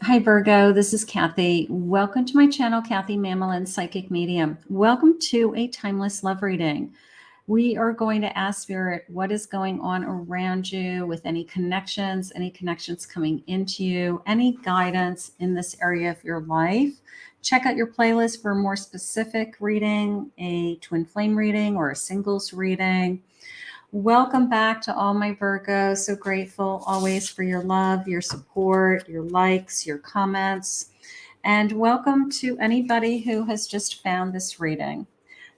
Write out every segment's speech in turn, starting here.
Hi, Virgo. This is Kathy. Welcome to my channel, Kathy Mamolen, Psychic Medium. Welcome to a timeless love reading. We are going to ask Spirit what is going on around you with any connections coming into you, any guidance in this area of your life. Check out your playlist for a more specific reading, a twin flame reading or a singles reading. Welcome back to all my Virgos. So grateful always for your love, your support, your likes, your comments. And welcome to anybody who has just found this reading.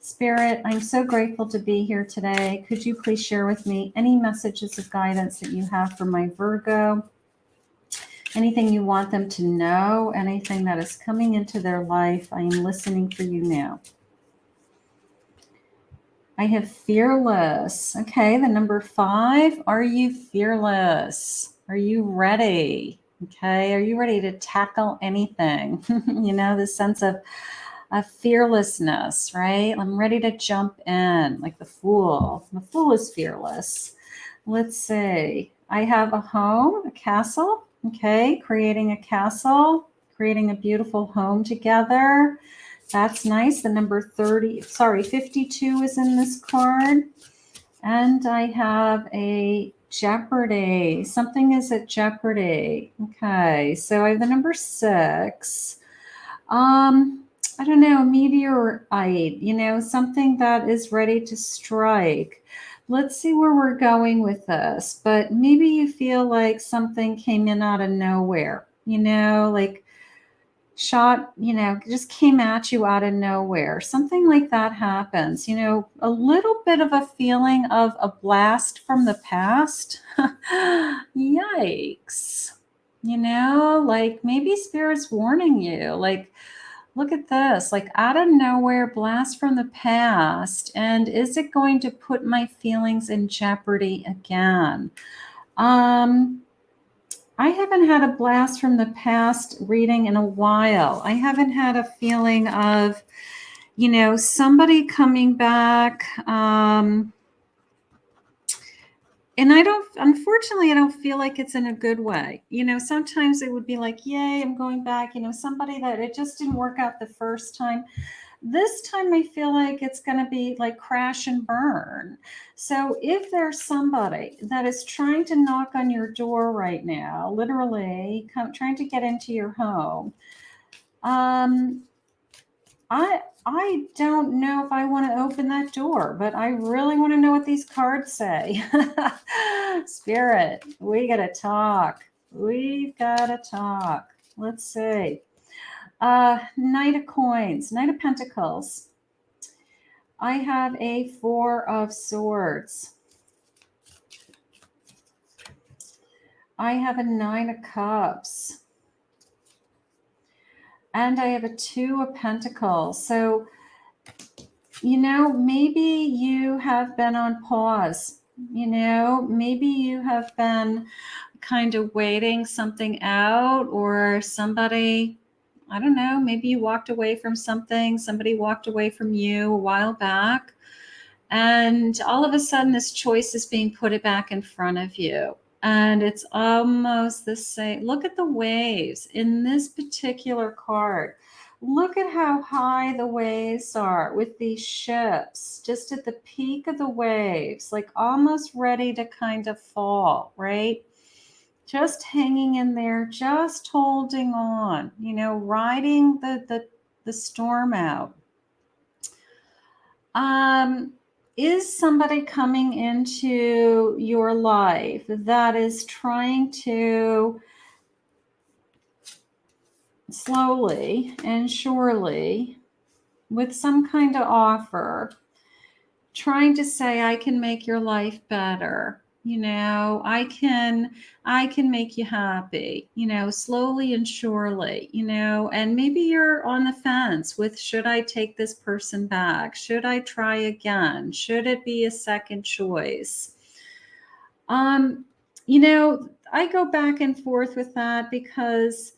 Spirit, I'm so grateful to be here today. Could you please share with me any messages of guidance that you have for my Virgo? Anything you want them to know, anything that is coming into their life, I am listening for you now. I have fearless. Okay, the number 5. Are you fearless? Are you ready? Okay, are you ready to tackle anything? You know, the sense of fearlessness, right? I'm ready to jump in like the Fool. The Fool is fearless. Let's see. I have a home, a castle. Okay, creating a castle, creating a beautiful home together. That's nice. The number 52 is in this card. And I have a jeopardy. Something is at jeopardy. Okay, so I have the number 6. I don't know, meteorite, you know, something that is ready to strike. Let's see where we're going with this. But maybe you feel like something came in out of nowhere, you know, like shot, you know, just came at you out of nowhere. Something like that happens, you know, a little bit of a feeling of a blast from the past. Yikes. You know, like maybe Spirit's warning you, like, look at this, like out of nowhere, blast from the past. And is it going to put my feelings in jeopardy again? I haven't had a blast from the past reading in a while. I haven't had a feeling of, you know, somebody coming back. And unfortunately, I don't feel like it's in a good way. You know, sometimes it would be like, yay, I'm going back, you know, somebody that it just didn't work out the first time. This time I feel like it's going to be like crash and burn. So if there's somebody that is trying to knock on your door right now, literally trying to get into your home, I don't know if I want to open that door, but I really want to know what these cards say. Spirit, we got to talk. We've got to talk. Let's see. Knight of Coins, Knight of Pentacles. I have a 4 of Swords. I have a 9 of Cups. And I have a 2 of Pentacles. So, you know, maybe you have been on pause. You know, maybe you have been kind of waiting something out, or somebody, I don't know, maybe you walked away from something, somebody walked away from you a while back, and all of a sudden this choice is being put back in front of you. And it's almost the same. Look at the waves in this particular card. Look at how high the waves are with these ships, just at the peak of the waves, like almost ready to kind of fall, right? Just hanging in there, just holding on, you know, riding the storm out. Is somebody coming into your life that is trying to slowly and surely, with some kind of offer, trying to say, I can make your life better. You know, I can make you happy, you know, slowly and surely, you know, and maybe you're on the fence with, should I take this person back? Should I try again? Should it be a second choice? You know, I go back and forth with that, because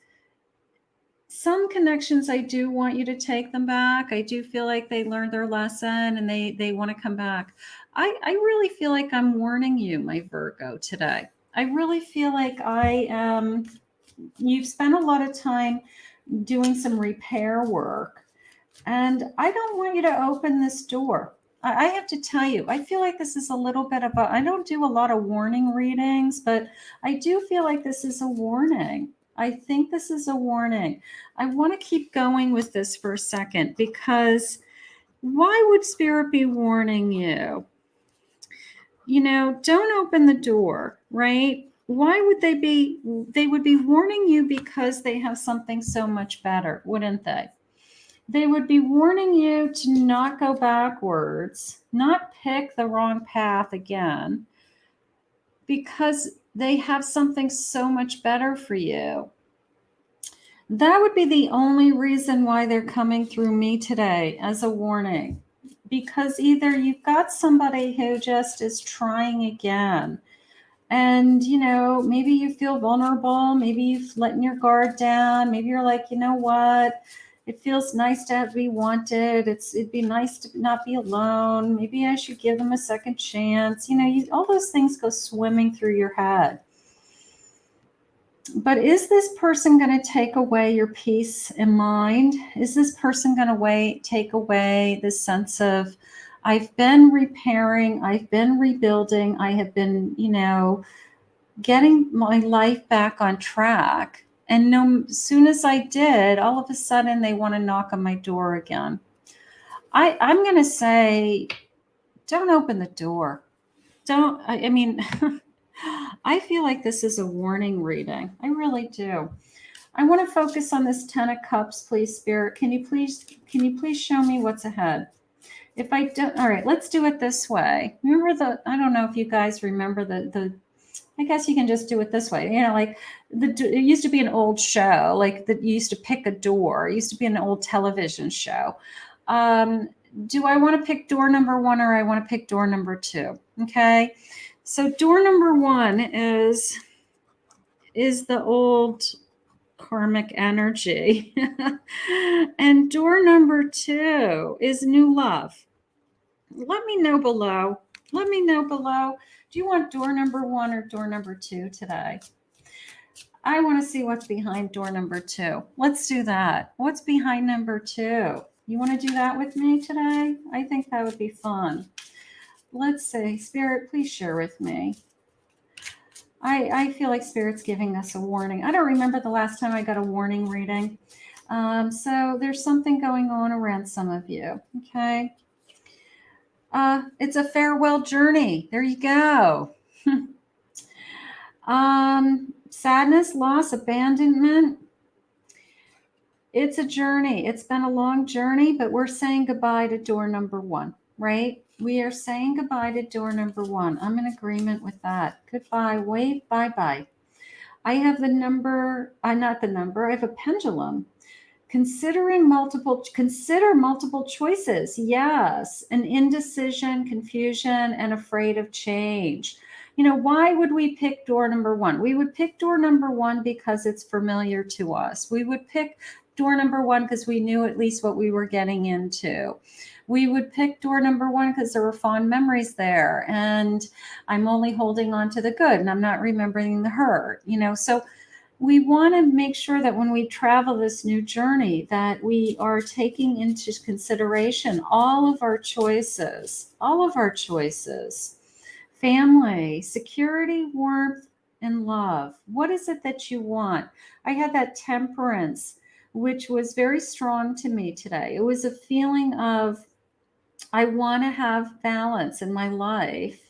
some connections, I do want you to take them back. I do feel like they learned their lesson and they want to come back. I really feel like I'm warning you, my Virgo, today. I really feel like I am you've spent a lot of time doing some repair work. And I don't want you to open this door. I have to tell you, I feel like this is a little bit of a, I don't do a lot of warning readings, but I do feel like this is a warning. I think this is a warning. I want to keep going with this for a second, because why would Spirit be warning you? You know, don't open the door, right? Why would they be? They would be warning you because they have something so much better, wouldn't they? They would be warning you to not go backwards, not pick the wrong path again, because they have something so much better for you. That would be the only reason why they're coming through me today as a warning. Because either you've got somebody who just is trying again, and, you know, maybe you feel vulnerable, maybe you've letting your guard down, maybe you're like, you know what, it feels nice to be wanted, it'd be nice to not be alone, maybe I should give them a second chance. You know, all those things go swimming through your head. But is this person going to take away your peace in mind? Is this person going to take away this sense of, I've been repairing, I've been rebuilding, I have been, you know, getting my life back on track. And as soon as I did, all of a sudden they want to knock on my door again. I'm going to say, don't open the door. I mean, I feel like this is a warning reading. I really do. I want to focus on this 10 of Cups, please, Spirit. Can you please show me what's ahead? If I don't, all right, let's do it this way. Remember I don't know if you guys remember I guess you can just do it this way. You know, like it used to be an old show, like that you used to pick a door. It used to be an old television show. Do I want to pick door number 1 or I want to pick door number 2? Okay. So door number 1 is the old karmic energy. And door number 2 is new love. Let me know below. Let me know below. Do you want door number 1 or door number 2 today? I want to see what's behind door number 2. Let's do that. What's behind number 2? You want to do that with me today? I think that would be fun. Let's see. Spirit, please share with me. I feel like Spirit's giving us a warning. I don't remember the last time I got a warning reading. So there's something going on around some of you. Okay. It's a farewell journey. There you go. Sadness, loss, abandonment. It's a journey. It's been a long journey, but we're saying goodbye to door number 1, right? We are saying goodbye to door number 1. I'm in agreement with that. Goodbye. Wait, bye-bye. I have the number, not the number, I have a pendulum. Consider multiple choices. Yes. An indecision, confusion, and afraid of change. You know, why would we pick door number 1? We would pick door number 1 because it's familiar to us. We would pick door number 1 because we knew at least what we were getting into. We would pick door number 1 because there were fond memories there, and I'm only holding on to the good and I'm not remembering the hurt, you know. So we want to make sure that when we travel this new journey, that we are taking into consideration all of our choices, family, security, warmth, and love. What is it that you want? I had that Temperance, which was very strong to me today. It was a feeling of, I want to have balance in my life.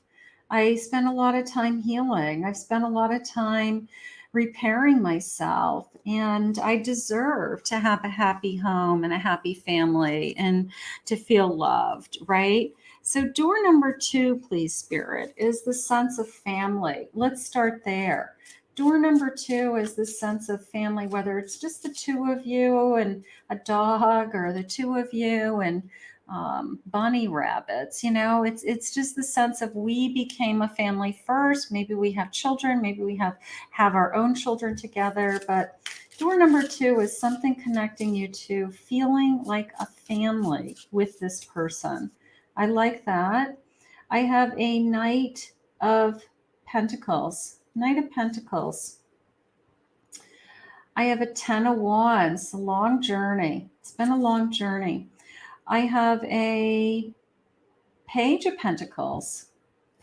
I spent a lot of time healing. I've spent a lot of time repairing myself, and I deserve to have a happy home and a happy family and to feel loved, right? So door number 2, please, Spirit, is the sense of family. Let's start there. Door number 2 is the sense of family, whether it's just the 2 of you and a dog, or the 2 of you and bunny rabbits. You know, it's just the sense of, we became a family first. Maybe we have children, maybe we have our own children together, but door number 2 is something connecting you to feeling like a family with this person. I like that. I have a Knight of Pentacles. Knight of Pentacles. I have a 10 of Wands, a long journey. It's been a long journey. I have a Page of Pentacles,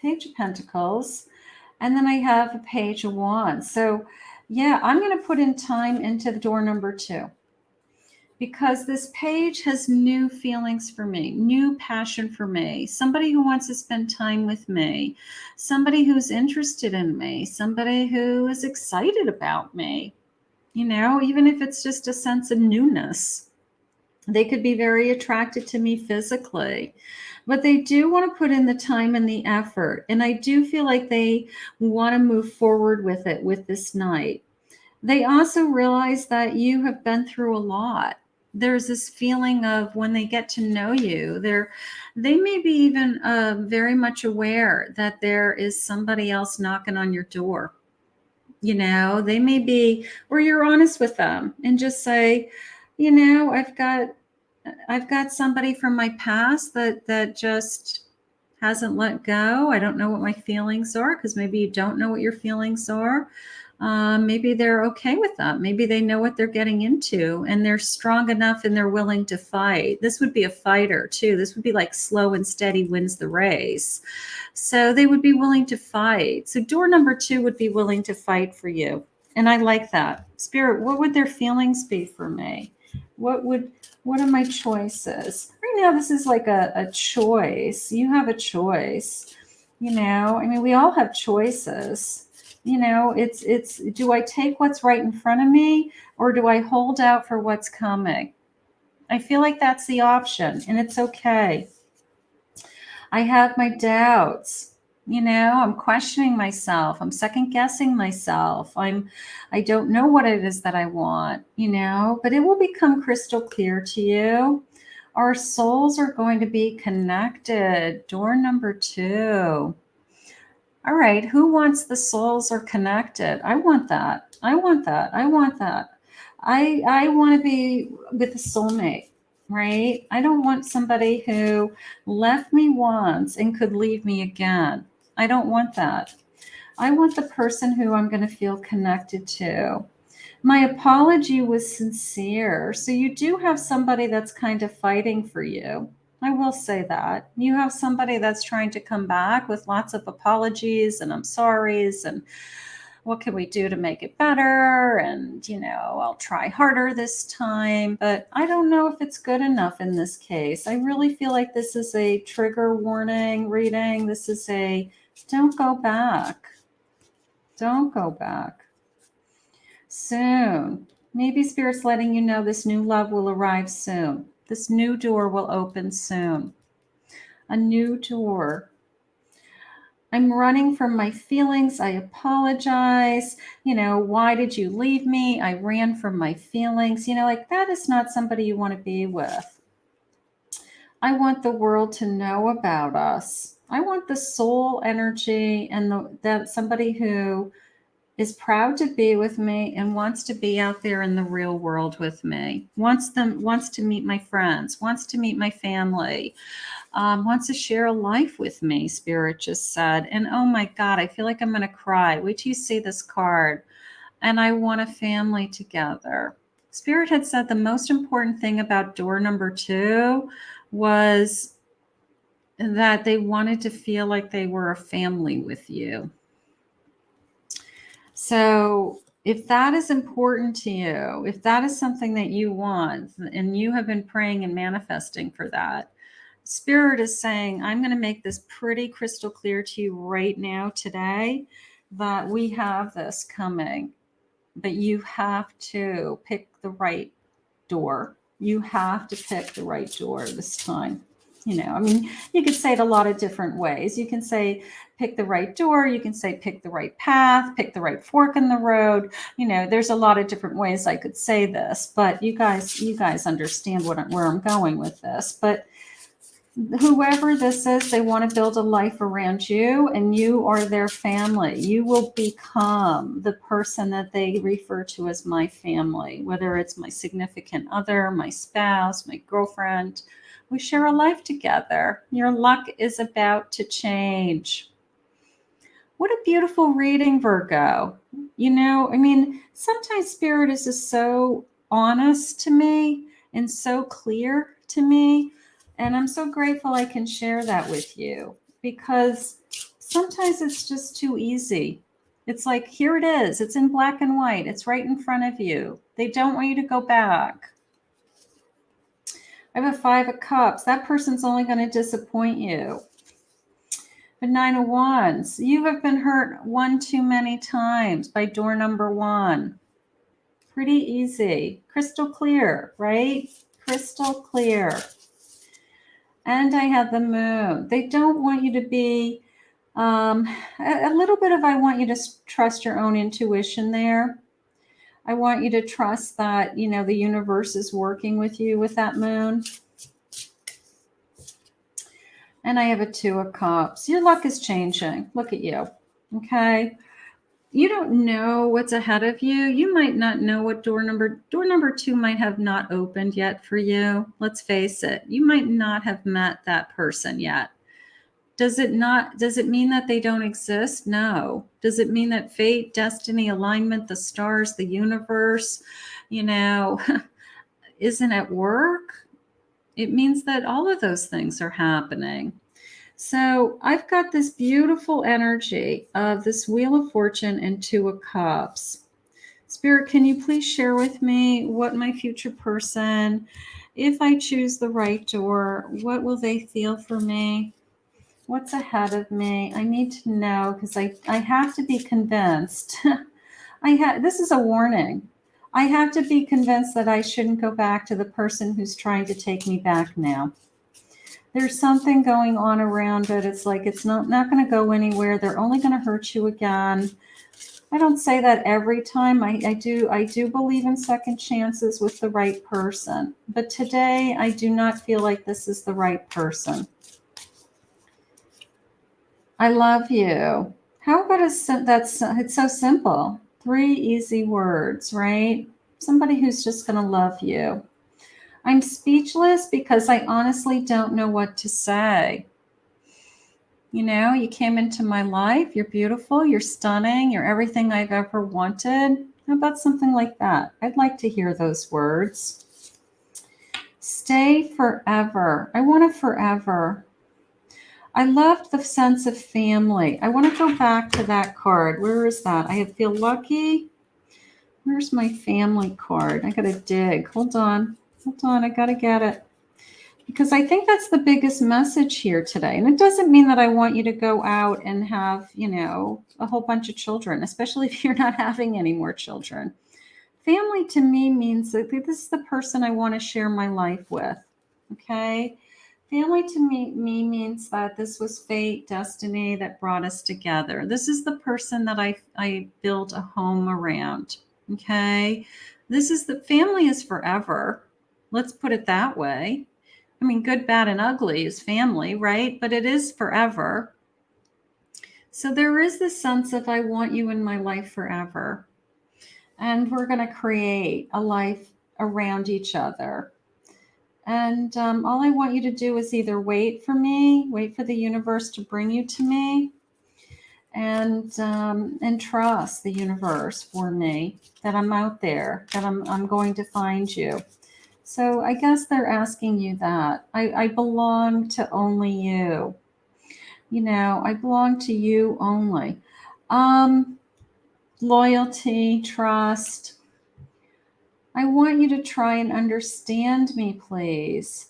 and then I have a Page of Wands. So yeah, I'm going to put in time into the door number 2 because this page has new feelings for me, new passion for me, somebody who wants to spend time with me, somebody who's interested in me, somebody who is excited about me, even if it's just a sense of newness. They could be very attracted to me physically, but they do want to put in the time and the effort. And I do feel like they want to move forward with it with this night. They also realize that you have been through a lot. There's this feeling of when they get to know you, they may be even very much aware that there is somebody else knocking on your door. They may be, or you're honest with them and just say, I've got somebody from my past that just hasn't let go. I don't know what my feelings are, because maybe you don't know what your feelings are. Maybe they're okay with that. Maybe they know what they're getting into and they're strong enough and they're willing to fight. This would be a fighter too. This would be like slow and steady wins the race. So they would be willing to fight. So door number 2 would be willing to fight for you. And I like that. Spirit, what would their feelings be for me? What are my choices? Right now, this is like a choice. You have a choice. We all have choices. It's do I take what's right in front of me, or do I hold out for what's coming? I feel like that's the option, and it's okay. I have my doubts. I'm questioning myself. I'm second guessing myself. I don't know what it is that I want, but it will become crystal clear to you. Our souls are going to be connected. Door number 2. All right. Who wants the souls are connected? I want that. I want that. I want that. I want to be with a soulmate, right? I don't want somebody who left me once and could leave me again. I don't want that. I want the person who I'm going to feel connected to. My apology was sincere. So you do have somebody that's kind of fighting for you. I will say that. You have somebody that's trying to come back with lots of apologies and I'm sorry's and what can we do to make it better? And, I'll try harder this time. But I don't know if it's good enough in this case. I really feel like this is a trigger warning reading. This is a don't go back. Don't go back. Soon. Maybe Spirit's letting you know this new love will arrive soon. This new door will open soon. A new door. I'm running from my feelings. I apologize. Why did you leave me? I ran from my feelings. That is not somebody you want to be with. I want the world to know about us. I want the soul energy and that somebody who is proud to be with me and wants to be out there in the real world with me, wants to meet my friends, wants to meet my family, wants to share a life with me, Spirit just said. And oh my God, I feel like I'm going to cry. Wait till you see this card. And I want a family together. Spirit had said the most important thing about door number 2 was that they wanted to feel like they were a family with you. So if that is important to you, if that is something that you want, and you have been praying and manifesting for that, Spirit is saying, I'm going to make this pretty crystal clear to you right now today that we have this coming, but you have to pick the right door. You have to pick the right door this time. You could say it a lot of different ways. You can say, pick the right door. You can say, pick the right path, pick the right fork in the road. There's a lot of different ways I could say this, but you guys understand where I'm going with this. But whoever this is, they want to build a life around you and you are their family. You will become the person that they refer to as my family, whether it's my significant other, my spouse, my girlfriend. We share a life together. Your luck is about to change. What a beautiful reading, Virgo. You know, I mean, sometimes spirit is just so honest to me and so clear to me. And I'm so grateful I can share that with you, because sometimes it's just too easy. It's like, here it is. It's in black and white. It's right in front of you. They don't want you to go back. I have a 5 of Cups. That person's only going to disappoint you. The 9 of Wands. You have been hurt one too many times by door number 1. Pretty easy. Crystal clear, right? Crystal clear. And I have the Moon. They don't want you to be a little bit of, I want you to trust your own intuition there. I want you to trust that, you know, the universe is working with you with that Moon. And I have a 2 of Cups. Your luck is changing. Look at you. Okay. You don't know what's ahead of you. You might not know what door number 2 might have not opened yet for you. Let's face it. You might not have met that person yet. Does it mean that they don't exist? No. Does it mean that fate, destiny, alignment, the stars, the universe, you know, isn't at work? It means that all of those things are happening. So I've got this beautiful energy of this Wheel of Fortune and 2 of Cups. Spirit, can you please share with me what my future person, if I choose the right door, what will they feel for me? What's ahead of me? I need to know, because I have to be convinced. This is a warning. I have to be convinced that I shouldn't go back to the person who's trying to take me back now. There's something going on around it. It's like it's not going to go anywhere. They're only going to hurt you again. I don't say that every time. I do believe in second chances with the right person. But today, I do not feel like this is the right person. I love you. How about it's so simple. 3 easy words, right? Somebody who's just going to love you. I'm speechless because I honestly don't know what to say. You know, you came into my life. You're beautiful. You're stunning. You're everything I've ever wanted. How about something like that? I'd like to hear those words. Stay forever. I want a forever. I loved the sense of family. I want to go back to that card. Where is that? I feel lucky. Where's my family card? I got to dig. Hold on. I got to get it. Because I think that's the biggest message here today. And it doesn't mean that I want you to go out and have, you know, a whole bunch of children, especially if you're not having any more children. Family to me means that this is the person I want to share my life with. Okay? Family to me means that this was fate, destiny that brought us together. This is the person that I built a home around. Okay? This is the family is forever. Let's put it that way. I mean, good, bad, and ugly is family, right? But it is forever. So there is this sense of I want you in my life forever. And we're going to create a life around each other. And all I want you to do is either wait for the universe to bring you to me, and trust the universe for me, that I'm out there, that I'm going to find you. So I guess they're asking you that. I belong to only you. You know, I belong to you only. Loyalty, trust. I want you to try and understand me, please.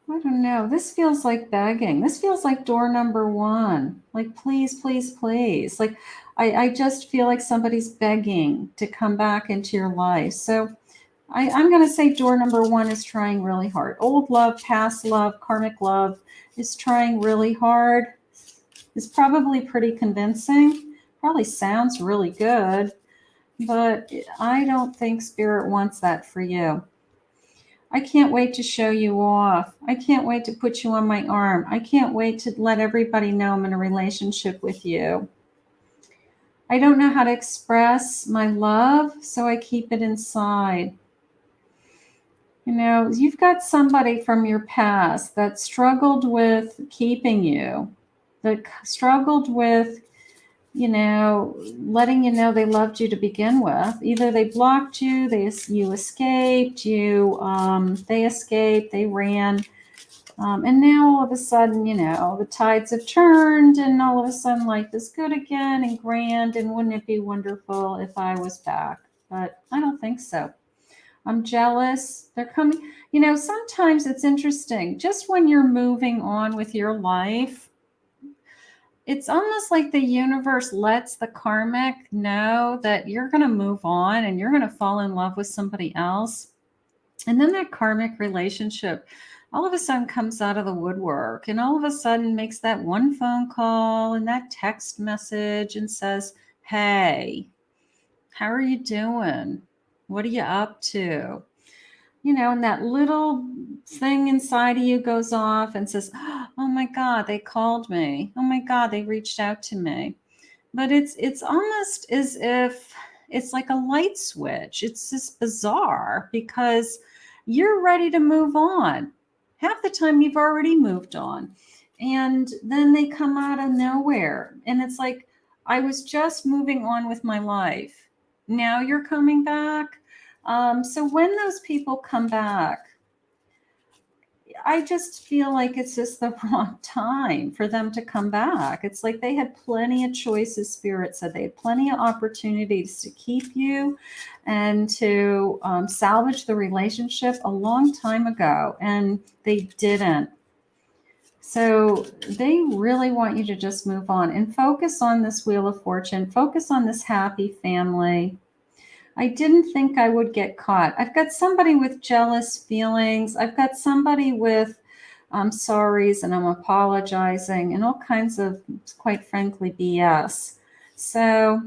I don't know. This feels like begging. This feels like door number 1. Like, please, please, please. Like, I just feel like somebody's begging to come back into your life. So I'm going to say door number 1 is trying really hard. Old love, past love, karmic love is trying really hard. It's probably pretty convincing. Probably sounds really good. But I don't think Spirit wants that for you. I can't wait to show you off. I can't wait to put you on my arm. I can't wait to let everybody know I'm in a relationship with you. I don't know how to express my love, so I keep it inside. You know, you've got somebody from your past that struggled with keeping you. that struggled with, letting you know they loved you to begin with. Either they blocked you, you escaped, they escaped, they ran. And now all of a sudden, the tides have turned and all of a sudden life is good again and grand. And wouldn't it be wonderful if I was back? But I don't think so. I'm jealous. They're coming. Sometimes it's interesting. Just when you're moving on with your life, it's almost like the universe lets the karmic know that you're going to move on and you're going to fall in love with somebody else. And then that karmic relationship all of a sudden comes out of the woodwork and all of a sudden makes that one phone call and that text message and says, hey, how are you doing? What are you up to? And that little thing inside of you goes off and says, oh my God, they called me. Oh my God, they reached out to me. But it's almost as if it's like a light switch. It's just bizarre because you're ready to move on. Half the time you've already moved on. And then they come out of nowhere. And it's like, I was just moving on with my life. Now you're coming back. So when those people come back, I just feel like it's just the wrong time for them to come back. It's like they had plenty of choices. Spirit said they had plenty of opportunities to keep you and to salvage the relationship a long time ago, and they didn't. So they really want you to just move on and focus on this Wheel of Fortune, focus on this happy family. I didn't think I would get caught. I've got somebody with jealous feelings. I've got somebody with I'm sorries and I'm apologizing and all kinds of, quite frankly, BS. So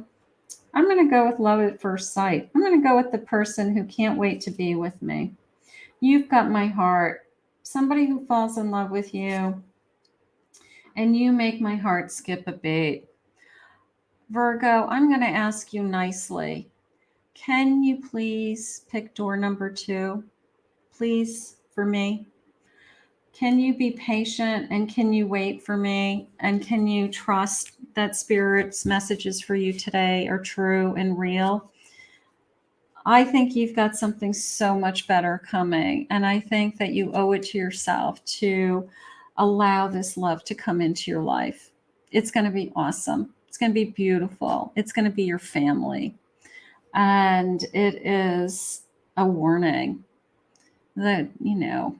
I'm going to go with love at first sight. I'm going to go with the person who can't wait to be with me. You've got my heart. Somebody who falls in love with you, and you make my heart skip a beat. Virgo, I'm going to ask you nicely. Can you please pick door number 2, please, for me? Can you be patient and can you wait for me? And can you trust that Spirit's messages for you today are true and real? I think you've got something so much better coming. And I think that you owe it to yourself to allow this love to come into your life. It's going to be awesome. It's going to be beautiful. It's going to be your family. And it is a warning that,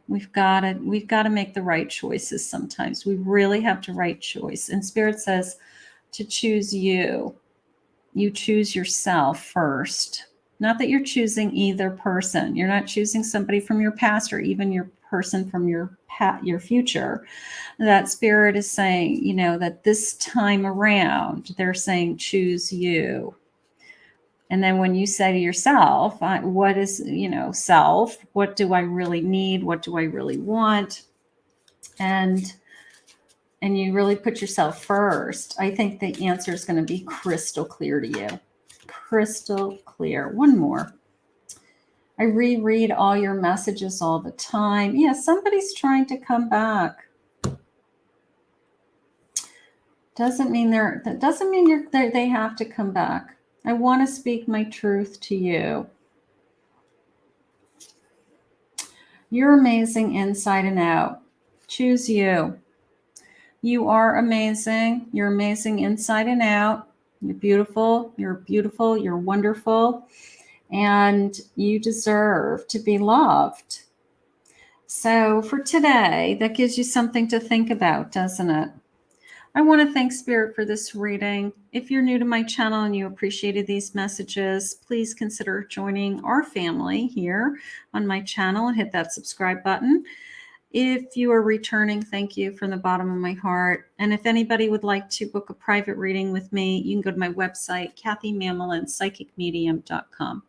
we've got to make the right choices sometimes. We really have to right choice. And Spirit says to choose you. You choose yourself first. Not that you're choosing either person. You're not choosing somebody from your past or even your person from your future. That Spirit is saying, that this time around, they're saying choose you. And then when you say to yourself, what is, self? What do I really need? What do I really want? And you really put yourself first, I think the answer is going to be crystal clear to you. Crystal clear. One more. I reread all your messages all the time. Yeah, somebody's trying to come back. Doesn't mean they have to come back. I want to speak my truth to you. You're amazing inside and out. Choose you. You are amazing. You're amazing inside and out. You're beautiful. You're wonderful. And you deserve to be loved. So for today, that gives you something to think about, doesn't it? I want to thank Spirit for this reading. If you're new to my channel and you appreciated these messages, please consider joining our family here on my channel and hit that subscribe button. If you are returning, thank you from the bottom of my heart. And if anybody would like to book a private reading with me, you can go to my website, KathyMamolen, psychicmedium.com.